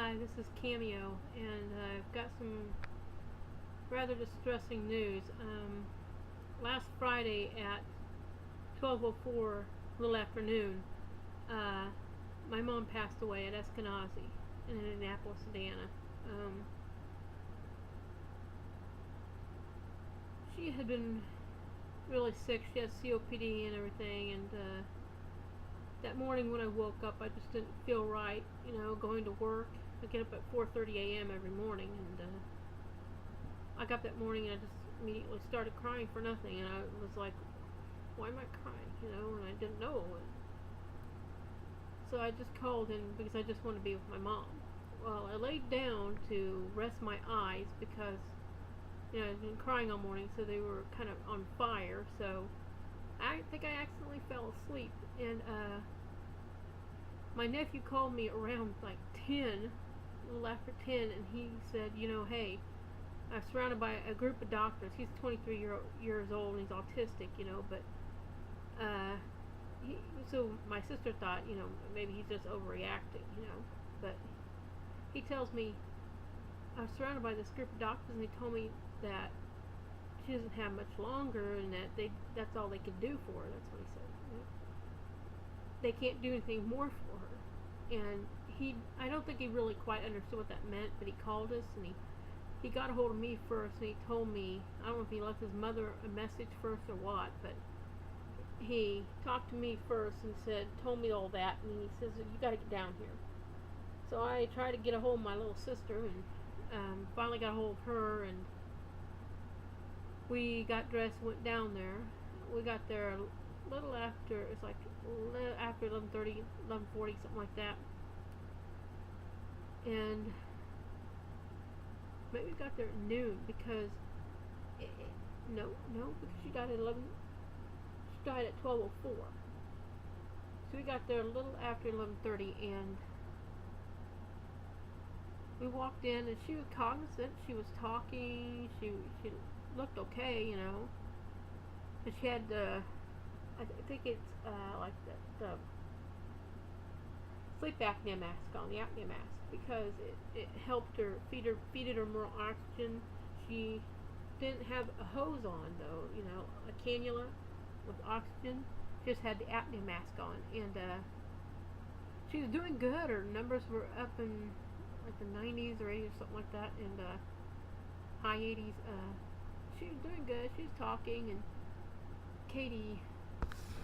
Hi, this is Cameo, and I've got some rather distressing news. Last Friday at 12:04, little afternoon, uh, my mom passed away at Eskenazi in Indianapolis, Indiana. She had been really sick. She has COPD and everything, and that morning when I woke up, I just didn't feel right, going to work. I get up at 4:30 a.m. every morning, and I got up that morning and I just immediately started crying for nothing, and I was like, why am I crying, and I didn't know it. So I just called in because I just wanted to be with my mom. Well, I laid down to rest my eyes because, I've been crying all morning, so they were kind of on fire, so I think I accidentally fell asleep, and my nephew called me around like 10, a little after 10, and he said, hey, I'm surrounded by a group of doctors. He's 23 years old and he's autistic, but so my sister thought, maybe he's just overreacting, but he tells me I was surrounded by this group of doctors, and they told me that she doesn't have much longer, and that's all they can do for her. That's what he said. They can't do anything more for her. And I don't think he really quite understood what that meant, but he called us, and he got a hold of me first, and he told me, I don't know if he left his mother a message first or what, but he talked to me first and told me all that, and he says, you got to get down here. So I tried to get a hold of my little sister, and finally got a hold of her, and we got dressed and went down there. We got there a little after, it's like after 11:30, 11:40, something like that. And maybe we got there at noon because no, because she died at 12:04. So we got there a little after 11:30, and we walked in, and she was cognizant. She was talking. She looked okay, and she had I think it's like the sleep apnea mask on, the apnea mask, because it helped her feeded her more oxygen. She didn't have a hose on though, a cannula with oxygen. She just had the apnea mask on, and she was doing good. Her numbers were up in like the 90s or 80s or something like that, and high 80s. She was doing good. She was talking, and Katie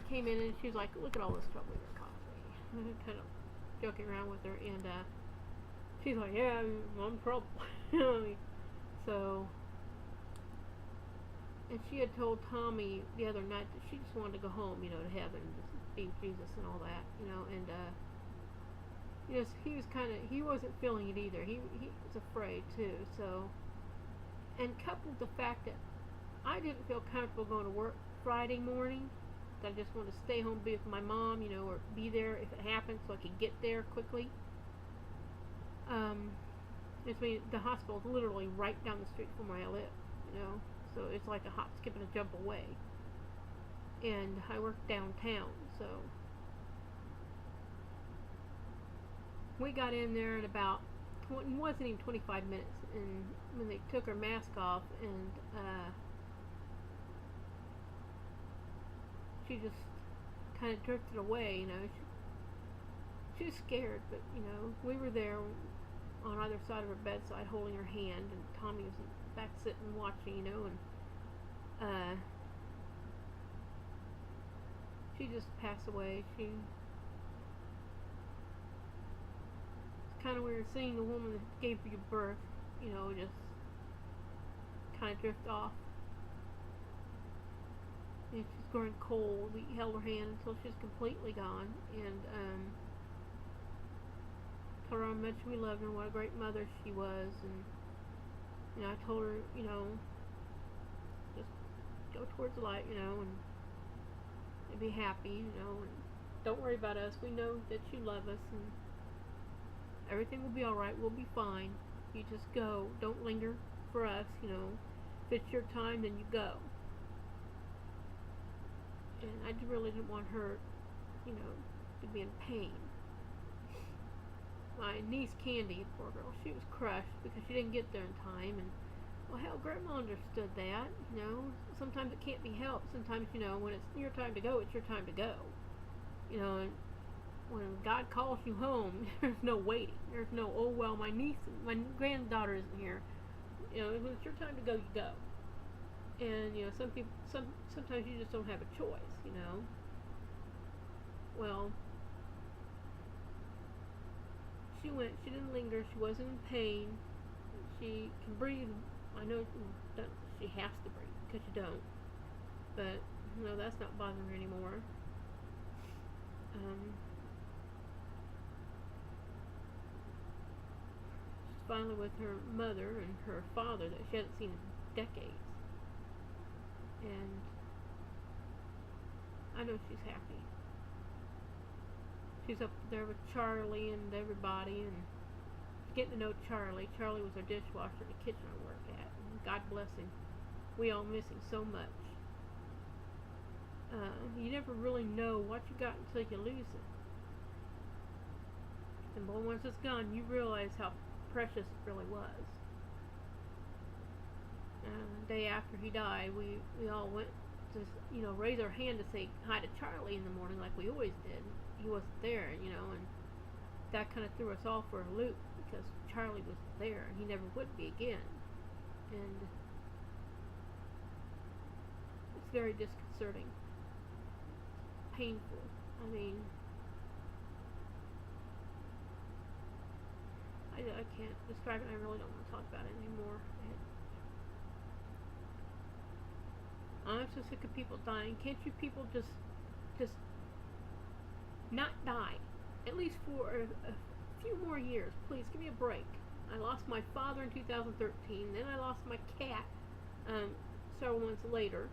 came in and she was like, look at all this trouble you're causing me. Kind of joking around with her, and she's like, yeah, I'm in trouble. So, and she had told Tommy the other night that she just wanted to go home, to heaven, and just be with Jesus and all that, and he wasn't feeling it either. He was afraid too. So, and coupled the fact that I didn't feel comfortable going to work Friday morning, I just wanted to stay home, be with my mom, or be there if it happened, so I could get there quickly. The hospital is literally right down the street from where I live, so it's like a hop, skip, and a jump away. And I work downtown, so we got in there in about, it wasn't even 25 minutes, and when they took her mask off, and she just kind of drifted away, she was scared, but we were there on either side of her bedside holding her hand, and Tommy was back sitting watching, and she just passed away. It's kind of weird seeing the woman that gave you birth, just kind of drift off. And she's growing cold. We held her hand until she's completely gone, and told her how much we loved her, what a great mother she was, and I told her, just go towards the light, and be happy, and don't worry about us. We know that you love us, and everything will be all right. We'll be fine. You just go. Don't linger for us. If it's your time, then you go. And I really didn't want her, to be in pain. My my niece Candy, poor girl, she was crushed because she didn't get there in time. And well, hell, Grandma understood that. Sometimes it can't be helped. Sometimes, when it's your time to go, it's your time to go. And when God calls you home, there's no waiting. There's no, oh well, my granddaughter isn't here. When it's your time to go, you go. And sometimes you just don't have a choice. Well, she went. She didn't linger. She wasn't in pain. She can breathe. I know she has to breathe because you don't. But that's not bothering her anymore. She's finally with her mother and her father that she hasn't seen in decades. And I know she's happy. She's up there with Charlie and everybody, and getting to know Charlie. Charlie was our dishwasher in the kitchen I work at. And God bless him. We all miss him so much. You never really know what you got until you lose it. And boy, once it's gone, you realize how precious it really was. The day after he died, we all went to raise our hand to say hi to Charlie in the morning like we always did. He wasn't there, and that kind of threw us all for a loop because Charlie was there and he never would be again. And it's very disconcerting, painful. I mean, I can't describe it. I really don't want to talk about it anymore. I'm so sick of people dying. Can't you people just not die? At least for a few more years. Please, give me a break. I lost my father in 2013. Then I lost my cat several months later.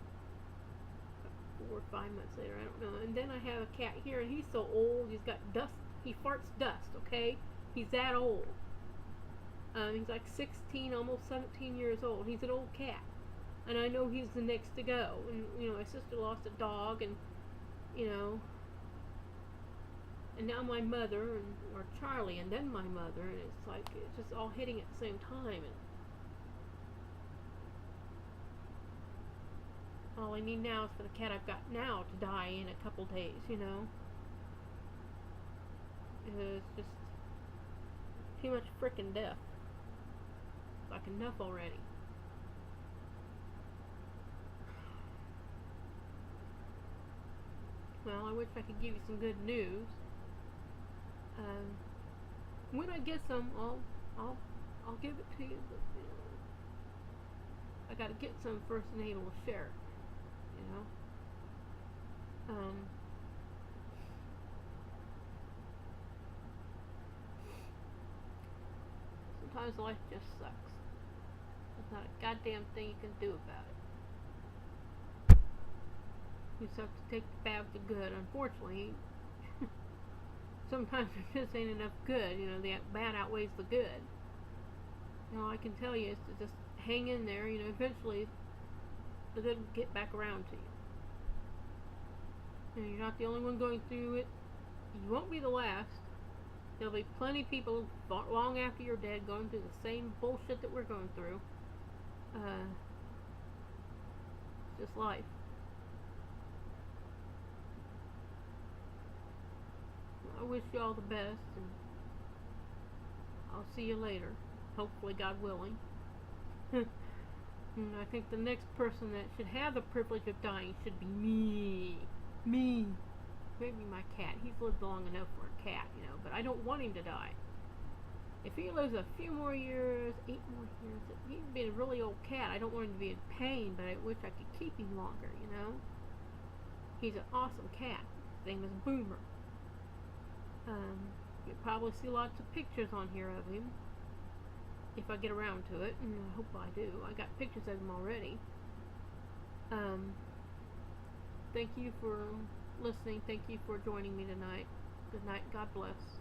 4 or 5 months later, I don't know. And then I have a cat here, and he's so old. He's got dust. He farts dust, okay? He's that old. He's like 16, almost 17 years old. He's an old cat. And I know he's the next to go. And, my sister lost a dog, and, and now my mother, or Charlie, and then my mother, and it's just all hitting at the same time. And all I need now is for the cat I've got now to die in a couple days, It's just too much frickin' death. Like, enough already. Well, I wish I could give you some good news. When I get some, I'll give it to you. But I gotta get some first and able to share it. Sometimes life just sucks. There's not a goddamn thing you can do about it. You just have to take the bad with the good. Unfortunately, sometimes there just ain't enough good. The bad outweighs the good. All I can tell you is to just hang in there. Eventually the good will get back around to you. You're not the only one going through it. You won't be the last. There'll be plenty of people long after you're dead going through the same bullshit that we're going through. It's just life. I wish you all the best, and I'll see you later. Hopefully, God willing. And I think the next person that should have the privilege of dying should be me. Me. Maybe my cat. He's lived long enough for a cat, but I don't want him to die. If he lives a few more years, 8 more years, he'd be a really old cat. I don't want him to be in pain, but I wish I could keep him longer, He's an awesome cat. His name is Boomer. You'll probably see lots of pictures on here of him. If I get around to it, and I hope I do. I got pictures of him already. Thank you for listening. Thank you for joining me tonight. Good night. God bless.